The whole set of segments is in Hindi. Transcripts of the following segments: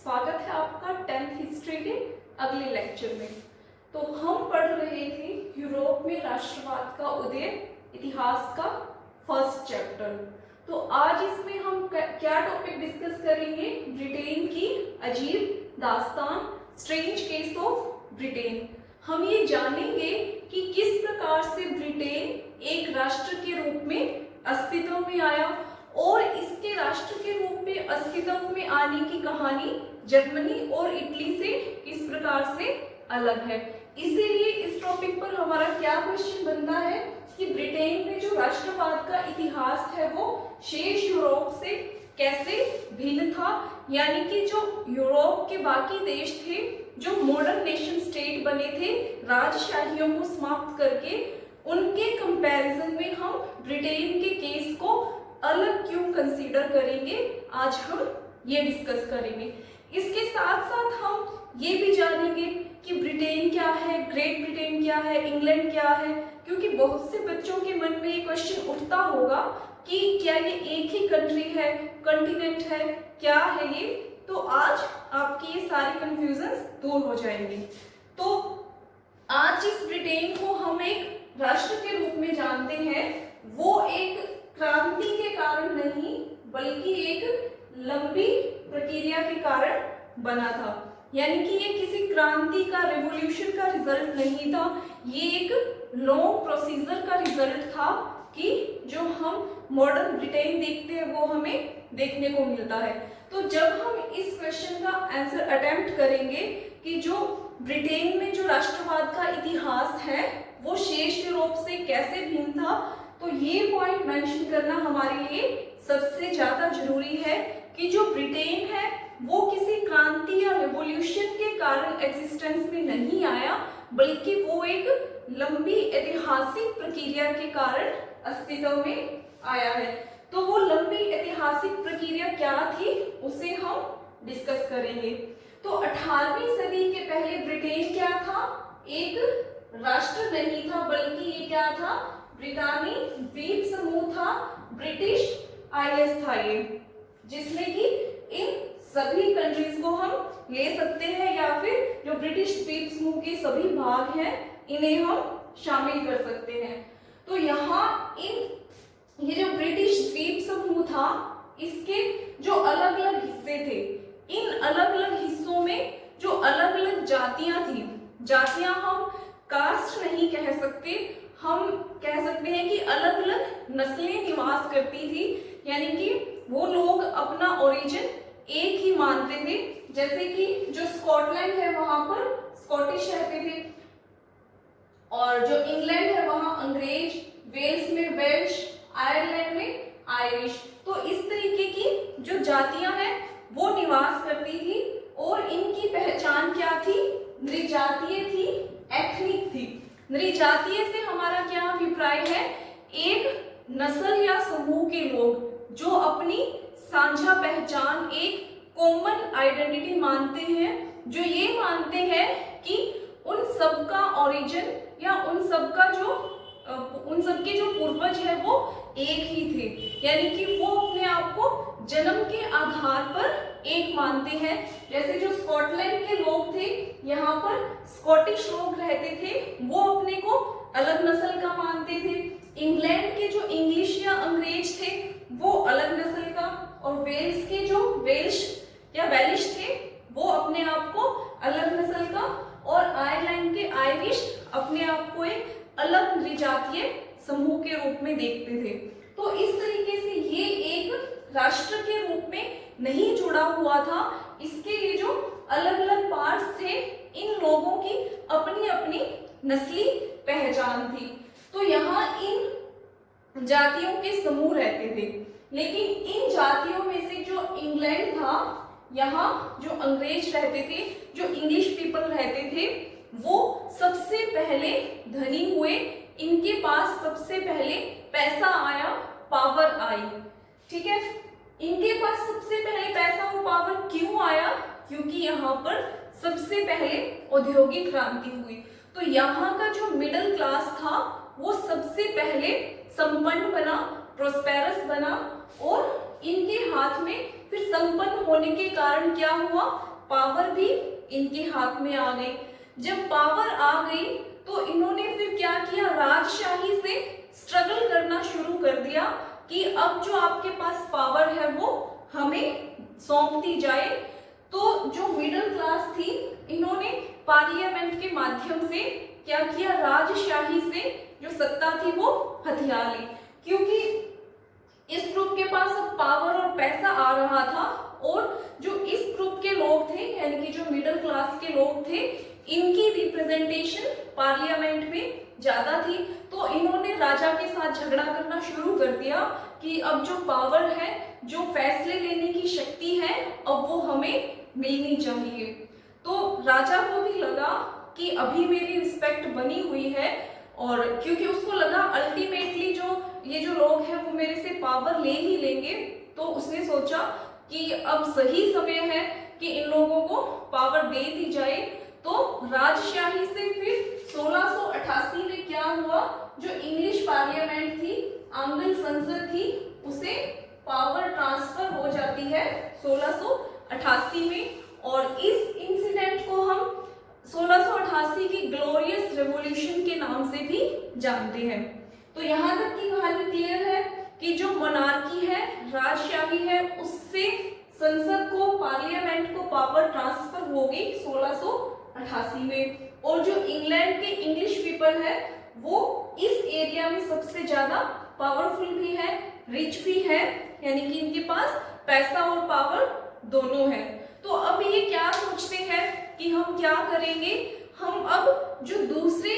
स्वागत है आपका 10th हिस्ट्री के अगले लेक्चर में। तो हम पढ़ रहे थे यूरोप में राष्ट्रवाद का उदय, इतिहास का फर्स्ट चैप्टर। तो आज इसमें हम क्या टॉपिक डिस्कस करेंगे? ब्रिटेन की अजीब दास्तान, स्ट्रेंज केस ऑफ ब्रिटेन। हम ये जानेंगे कि किस प्रकार से ब्रिटेन एक राष्ट्र के रूप में अस्तित्व में आया और इसके राष्ट्र के रूप में अस्तित्व में आने की कहानी जर्मनी और इटली से किस प्रकार से अलग है। इसीलिए इस टॉपिक पर हमारा क्या क्वेश्चन बनता है कि ब्रिटेन में जो राष्ट्रवाद का इतिहास है वो शेष यूरोप से कैसे भिन्न था, यानी कि जो यूरोप के बाकी देश थे, जो मॉडर्न नेशन स्टेट बने थे राजशाहियों को समाप्त करके, उनके कंपैरिजन में हम ब्रिटेन के केस को अलग क्यों कंसीडर करेंगे, आज हम ये डिस्कस करेंगे। इसके साथ साथ हम ये भी जानेंगे कि ब्रिटेन क्या है, ग्रेट ब्रिटेन क्या है, इंग्लैंड क्या है, क्योंकि बहुत से बच्चों के मन में ये क्वेश्चन उठता होगा कि क्या ये एक ही कंट्री है, कॉन्टिनेंट है, क्या है ये। तो आज आपकी ये सारी कंफ्यूजन दूर हो जाएंगे। तो आज जिस ब्रिटेन को हम एक राष्ट्र के रूप में जानते हैं वो एक क्रांति के कारण नहीं बल्कि एक लंबी प्रक्रिया के कारण बना था, यानी कि ये किसी क्रांति का, रेवोल्यूशन का रिजल्ट नहीं था, ये एक लॉन्ग प्रोसीजर का रिजल्ट था कि जो हम मॉडर्न ब्रिटेन देखते हैं वो हमें देखने को मिलता है। तो जब हम इस क्वेश्चन का आंसर अटेम्प्ट करेंगे कि जो ब्रिटेन में जो राष्ट्रवाद का इतिहास है वो शेष यूरोप से कैसे भिन्न था, तो ये पॉइंट मेंशन करना हमारे लिए सबसे ज्यादा जरूरी है कि जो ब्रिटेन है वो किसी क्रांति या रेवोल्यूशन के कारण एग्जिस्टेंस में नहीं आया, बल्कि वो एक लंबी ऐतिहासिक प्रक्रिया के कारण अस्तित्व में आया है। तो वो लंबी ऐतिहासिक प्रक्रिया क्या थी उसे हम डिस्कस करेंगे। तो 18वीं सदी के पहले ब्रिटेन क्या था? एक राष्ट्र नहीं था बल्कि ये क्या था? ब्रिटानी द्वीप समूह था, ब्रिटिश आइलैंड्स था ये, जिसमें कि इन सभी कंट्रीज को हम ले सकते हैं या फिर जो ब्रिटिश द्वीप समूह के सभी भाग हैं इन्हें हम शामिल कर सकते हैं। तो यहाँ ये जो ब्रिटिश द्वीप समूह था इसके जो अलग अलग हिस्से थे, इन अलग अलग हिस्सों में जो अलग अलग जातियां थी, जातियां हम कास्ट नहीं कह सकते, हम कह सकते हैं कि अलग अलग नस्लें निवास करती थी, यानी कि वो लोग अपना ओरिजिन एक ही मानते थे। जैसे कि जो स्कॉटलैंड है वहां पर स्कॉटिश रहते थे, और जो इंग्लैंड है वहां अंग्रेज, वेल्स में वेल्श, आयरलैंड में आयरिश। तो इस तरीके की जो जातियां हैं वो निवास करती थी और इनकी पहचान क्या थी? नृजातीय थी, एथनिक थी। नृजातीय से हमारा क्या अभिप्राय है? एक नस्ल या समूह के लोग जो अपनी साझा पहचान, एक कॉमन आइडेंटिटी मानते हैं, जो ये मानते हैं कि उन सबका ओरिजिन या उन सबके जो पूर्वज है वो एक ही थे, यानी कि वो अपने आप को जन्म के आधार पर एक मानते हैं। जैसे जो स्कॉटलैंड के लोग थे, यहाँ पर स्कॉटिश लोग रहते थे, वो अपने को अलग नस्ल का मानते थे। इंग्लैंड के जो इंग्लिश या अंग्रेज थे वो अलग नस्ल का, और वेल्स के जो वेल्श या वेलिश थे वो अपने आप को अलग नस्ल का, और आयरलैंड के आयरिश अपने आप को एक अलग नृजातीय समूह के रूप में देखते थे। तो इस तरीके से ये एक राष्ट्र के रूप में नहीं जुड़ा हुआ था, इसके ये जो अलग अलग पार्ट्स थे इन लोगों की अपनी अपनी नस्ली पहचान थी। तो यहाँ इन जातियों के समूह रहते थे, लेकिन इन जातियों में से जो इंग्लैंड था, यहाँ जो अंग्रेज रहते थे, जो इंग्लिश पीपल रहते थे, वो सबसे पहले धनी हुए, इनके पास सबसे पहले पैसा आया, पावर आई। ठीक है, इनके पास सबसे पहले पैसा और पावर क्यों आया? क्योंकि यहाँ पर सबसे पहले औद्योगिक क्रांति हुई। तो यहाँ का जो मिडिल क्लास था वो सबसे पहले संपन्न बना, प्रोस्पेरस बना, और इनके हाथ में फिर संपन्न होने के कारण क्या हुआ? पावर भी इनके हाथ में आ गई। जब पावर आ गई तो इन्होंने फिर क्या किया, राजशाही से स्ट्रगल करना शुरू कर दिया कि अब जो आपके पास पावर है वो हमें सौंप दी जाए। तो जो मिडिल क्लास थी इन्होंने पार्लियामेंट के माध्यम से क्या किया, राजशाही से जो सत्ता थी वो हथिया ली, क्योंकि इस ग्रुप के पास अब पावर और पैसा आ रहा था और जो इस ग्रुप के लोग थे यानी कि जो मिडिल क्लास के लोग थे इनकी रिप्रेजेंटेशन पार्लियामेंट में ज्यादा थी। तो इन्होंने राजा के साथ झगड़ा करना शुरू कर दिया कि अब जो पावर है, जो फैसले लेने की शक्ति है, अब वो हमें मिलनी चाहिए। तो राजा को भी लगा कि अभी मेरी रिस्पेक्ट बनी हुई है, और क्योंकि उसको लगा अल्टीमेटली जो ये जो लोग हैं वो मेरे से पावर ले ही लेंगे, तो उसने सोचा कि अब सही समय है कि इन लोगों को पावर दे दी जाए। तो राजशाही से फिर 1688 में क्या हुआ, जो इंग्लिश पार्लियामेंट थी, आंग्ल संसद थी, उसे पावर ट्रांसफर हो जाती है 1688 में। और इस इंसिडेंट को हम 1688 की ग्लोरियस रेवोल्यूशन के नाम से भी जानते हैं। तो यहाँ तक की कहानी क्लियर है कि जो मोनार्की है, राजशाही है, उससे संसद को, पार्लियामेंट को पावर ट्रांसफर हो गई 1688 में। और जो इंग्लैंड के इंग्लिश पीपल है वो इस एरिया में सबसे ज्यादा पावरफुल भी है, रिच भी है, यानी कि इनके पास पैसा और पावर दोनों है। तो अब ये क्या सोचते हैं कि हम क्या करेंगे, हम अब जो दूसरे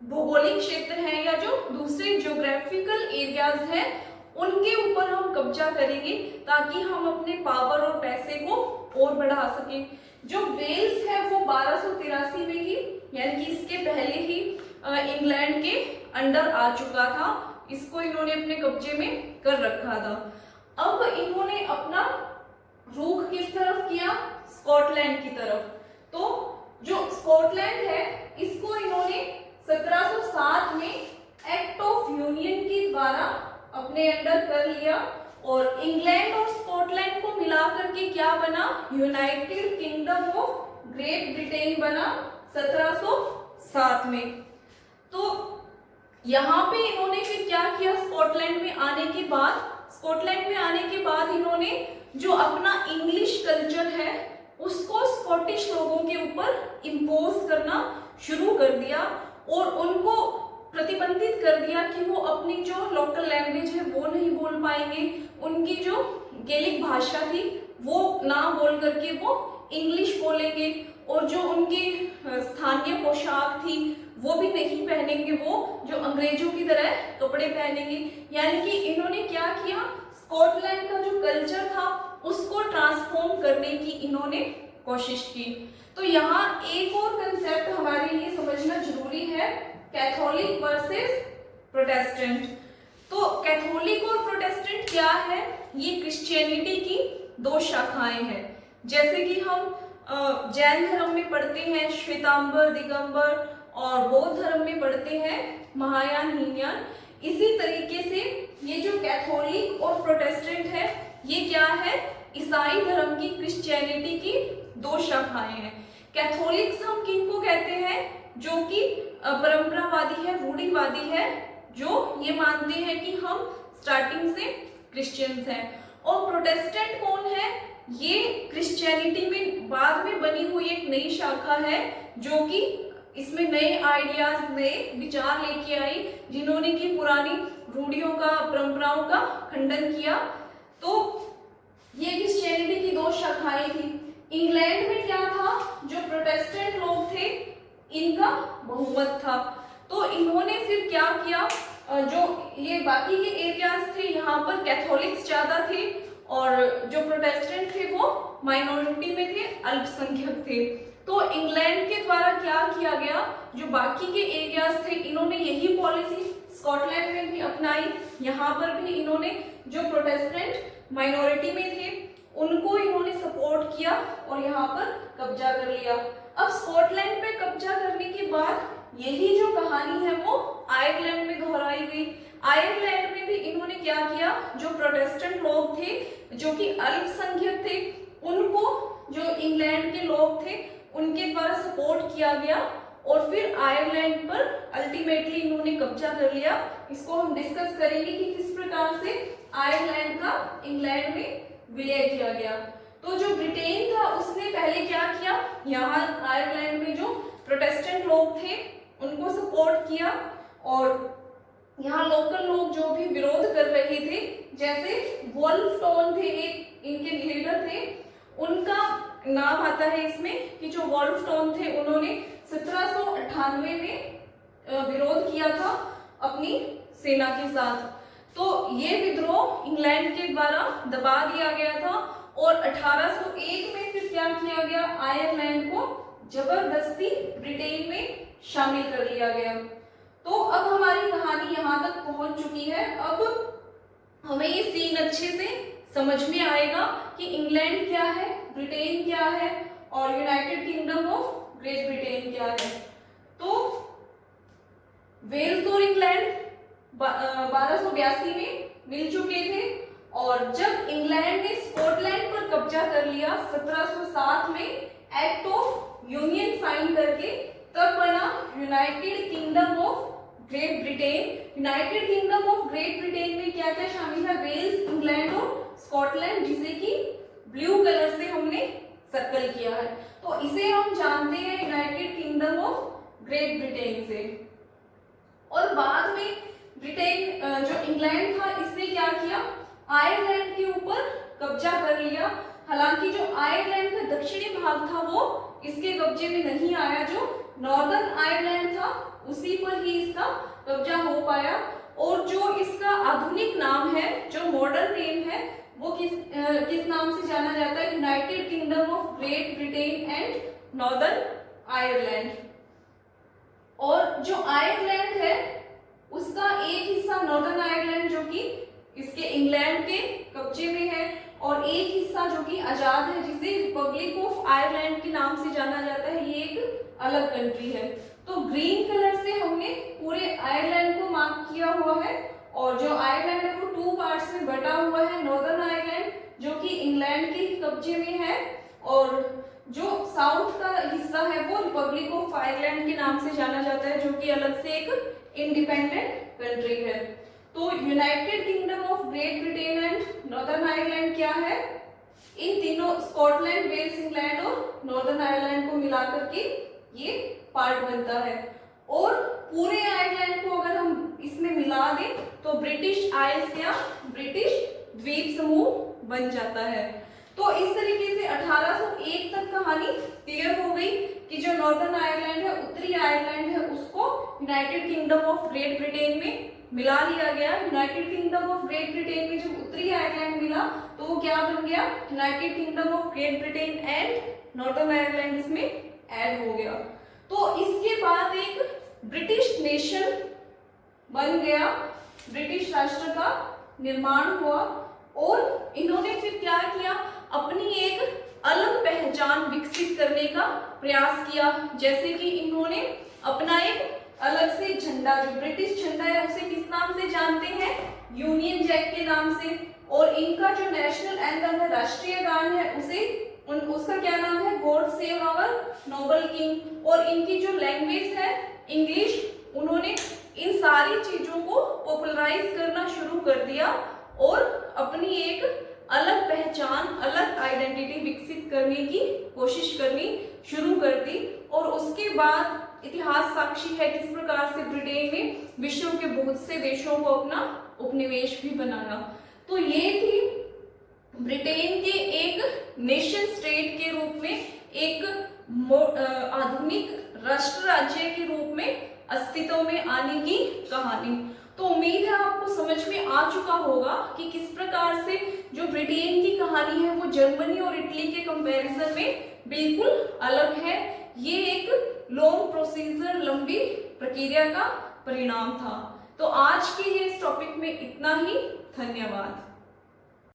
भौगोलिक क्षेत्र हैं या जो दूसरे ज्योग्राफिकल एरियाज हैं उनके ऊपर हम कब्जा करेंगे ताकि हम अपने पावर और पैसे को और बढ़ा सकें। जो वेल्स है वो 1283 में ही, यानी कि इसके पहले ही इंग्लैंड के अंडर आ चुका था, इसको इन्होंने अपने कब्जे में कर रखा था। अब इन्होंने अपना रुख किस तरफ किया, स्कॉटलैंड की तरफ। तो जो स्कॉटलैंड है इसको इन्होंने 1707 में एक्ट ऑफ यूनियन के द्वारा अपने अंडर कर लिया, और इंग्लैंड और स्कॉटलैंड को मिलाकर के क्या बना, United kingdom of great Britain बना 1707 में। तो यहाँ पे इन्होंने फिर क्या किया, स्कॉटलैंड में आने के बाद इन्होंने जो अपना इंग्लिश कल्चर है उसको स्कॉटिश लोगों के ऊपर इम्पोज करना शुरू कर दिया और उनको प्रतिबंधित कर दिया कि वो अपनी जो लोकल लैंग्वेज है वो नहीं बोल पाएंगे, उनकी जो गैलिक भाषा थी वो ना बोल करके वो इंग्लिश बोलेंगे, और जो उनकी स्थानीय पोशाक थी वो भी नहीं पहनेंगे, वो जो अंग्रेजों की तरह कपड़े पहनेंगे। यानी कि इन्होंने क्या किया, स्कॉटलैंड का जो कल्चर था उसको ट्रांसफॉर्म करने की इन्होंने कोशिश की। तो यहाँ एक और कंसेप्ट हमारे लिए समझना जरूरी है, कैथोलिक वर्सेस प्रोटेस्टेंट। तो कैथोलिक और प्रोटेस्टेंट क्या है, ये क्रिश्चियनिटी की दो शाखाएं हैं। जैसे कि हम जैन धर्म में पढ़ते हैं श्वेतांबर, दिगंबर, और बौद्ध धर्म में पढ़ते हैं महायान, हीनयान, इसी तरीके से ये जो कैथोलिक और प्रोटेस्टेंट है ये क्या है, ईसाई धर्म की, क्रिश्चियनिटी की दो शाखाएं हैं। कैथोलिक्स हम किनको कहते हैं, जो कि परंपरावादी है, रूढ़िवादी है, जो ये मानते हैं कि हम स्टार्टिंग से क्रिश्चियंस हैं। और प्रोटेस्टेंट कौन है, ये क्रिश्चियनिटी में बाद में बनी हुई एक नई शाखा है जो कि इसमें नए आइडियाज, नए विचार लेके आई, जिन्होंने की पुरानी रूढ़ियों का, परंपराओं का खंडन किया। तो ये क्रिश्चियनिटी की दो शाखाएं थी। इंग्लैंड में क्या था, जो प्रोटेस्टेंट लोग थे इनका बहुमत था, तो इन्होंने फिर क्या किया, जो ये बाकी के एरियाज थे यहाँ पर कैथोलिक्स ज्यादा थे और जो प्रोटेस्टेंट थे वो माइनॉरिटी में थे, अल्पसंख्यक थे। तो इंग्लैंड के द्वारा क्या किया गया, जो बाकी के एरियाज थे इन्होंने यही पॉलिसी स्कॉटलैंड में भी अपनाई, यहाँ पर भी इन्होंने जो प्रोटेस्टेंट माइनॉरिटी में थे उनको इन्होंने सपोर्ट किया और यहाँ पर कब्जा कर लिया। अब स्कॉटलैंड पे कब्जा करने के बाद यही जो कहानी है वो आयरलैंड में दोहराई गई। आयरलैंड में भी इन्होंने क्या किया, जो प्रोटेस्टेंट लोग थे, जो कि अल्पसंख्यक थे, उनको जो सपोर्ट किया गया और फिर आयरलैंड पर अल्टीमेटली इन्होंने कब्जा कर लिया। इसको हम डिस्कस करेंगे कि किस प्रकार से आयरलैंड का इंग्लैंड में विलय किया गया। तो जो ब्रिटेन था उसने पहले क्या किया, यहाँ आयरलैंड में जो प्रोटेस्टेंट लोग थे उनको सपोर्ट किया और यहाँ लोकल लोग जो भी विरोध कर रहे थे, जैसे वोल्फटोन थे, एक इनके लीडर थे, उनका नाम आता है इसमें कि जो वोल्फटोन थे उन्होंने 1798 में विरोध किया था अपनी सेना के साथ। तो ये विद्रोह इंग्लैंड के द्वारा दबा दिया गया था और 1801 में फिर क्या किया गया, आयरलैंड को जबरदस्ती ब्रिटेन में शामिल कर लिया गया। तो अब हमारी कहानी यहाँ तक पहुंच चुकी है। अब हमें ये सीन अच्छे से समझ में आएगा कि इंग्लैंड क्या है, ब्रिटेन क्या है और United kingdom of great Britain क्या है। तो वेल्स और इंग्लैंड 1282 में मिल चुके थे और जब इंग्लैंड ने स्कॉटलैंड पर कब्जा कर लिया 1707 में एक्ट ऑफ यूनियन साइन करके, तब बना United kingdom of great Britain. United kingdom of great Britain में क्या क्या शामिल है, वेल्स, इंग्लैंड और स्कॉटलैंड, जिसे कि ब्लू कलर से हमने सर्कल किया है। तो इसे हम जानते हैं United kingdom of great Britain से। और बाद में ब्रिटेन जो इंग्लैंड था इसने क्या किया, आयरलैंड के ऊपर कब्जा कर लिया। हालांकि जो आयरलैंड का दक्षिणी भाग था वो इसके कब्जे में नहीं आया, जो नॉर्दर्न आयरलैंड था उसी पर ही इसका कब्जा हो पाया। और जो इसका आधुनिक नाम है, जो मॉडर्न नेम है, वो किस नाम से जाना जाता है, United kingdom of great Britain and northern Ireland. और जो आयरलैंड है उसका एक हिस्सा नॉर्दर्न आयरलैंड जो कि इसके इंग्लैंड के कब्जे में है और एक हिस्सा जो कि आजाद है, जिसे रिपब्लिक ऑफ आयरलैंड के नाम से जाना जाता है, ये एक अलग कंट्री है। तो ग्रीन कलर से हमने पूरे आयरलैंड को मार्क किया हुआ है और जो आयरलैंड है वो 2 पार्ट्स में बटा हुआ है। नॉर्दर्न आयरलैंड जो कि इंग्लैंड के कब्जे में है और जो साउथ का हिस्सा है वो रिपब्लिक ऑफ आयरलैंड के नाम से जाना जाता है, जो कि अलग से एक इंडिपेंडेंट कंट्री है। तो United kingdom of great Britain and northern Ireland क्या है, इन तीनों स्कॉटलैंड, वेल्स, इंग्लैंड और नॉर्दर्न आयरलैंड को मिलाकर के ये पार्ट बनता है। और पूरे आयरलैंड को अगर हम इसमें मिला दें तो ब्रिटिश आइल्स या ब्रिटिश द्वीप समूह बन जाता है। तो इस तरीके से 1801 तक कहानी क्लियर हो गई कि जो नॉर्दर्न आयरलैंड है, उत्तरी आयरलैंड है, उसको United kingdom of great Britain में मिला लिया गया। United kingdom of great Britain में जब उत्तरी आयरलैंड मिला तो वो क्या बन गया, United kingdom of great Britain and northern Ireland इसमें ऐड हो गया। तो इसके बाद एक ब्रिटिश नेशन बन गया, ब्रिटिश राष्ट्र का निर्माण हुआ और इन्होंने फिर क्या किया, अपनी एक अलग पहचान विकसित करने का प्रयास किया। जैसे कि इन्होंने अपना एक अलग से झंडा, जो ब्रिटिश झंडा है उसे किस नाम से जानते हैं, यूनियन जैक के नाम से। और इनका जो नेशनल एंथम है, राष्ट्रीय गान है, उसका क्या नाम है, God save our noble king. और इनकी जो लैंग्वेज है इंग्लिश, उन्होंने इन सारी चीजों को पॉपुलराइज करना शुरू कर दिया और अपनी एक अलग पहचान, अलग आइडेंटिटी विकसित करने की कोशिश करनी शुरू कर दी। और उसके बाद इतिहास साक्षी है किस प्रकार से ब्रिटेन ने विश्व के बहुत से देशों को अपना उपनिवेश भी बनाया। तो ये थी ब्रिटेन के एक नेशन स्टेट के रूप में, एक आधुनिक राष्ट्र राज्य के रूप में अस्तित्व में आने की कहानी। तो उम्मीद है आपको समझ में आ चुका होगा कि किस प्रकार से जो ब्रिटेन की कहानी है वो जर्मनी और इटली के कंपैरिजन में बिल्कुल अलग है। ये एक लॉन्ग प्रोसीजर, लंबी प्रक्रिया का परिणाम था। तो आज के लिए इस टॉपिक में इतना ही। धन्यवाद।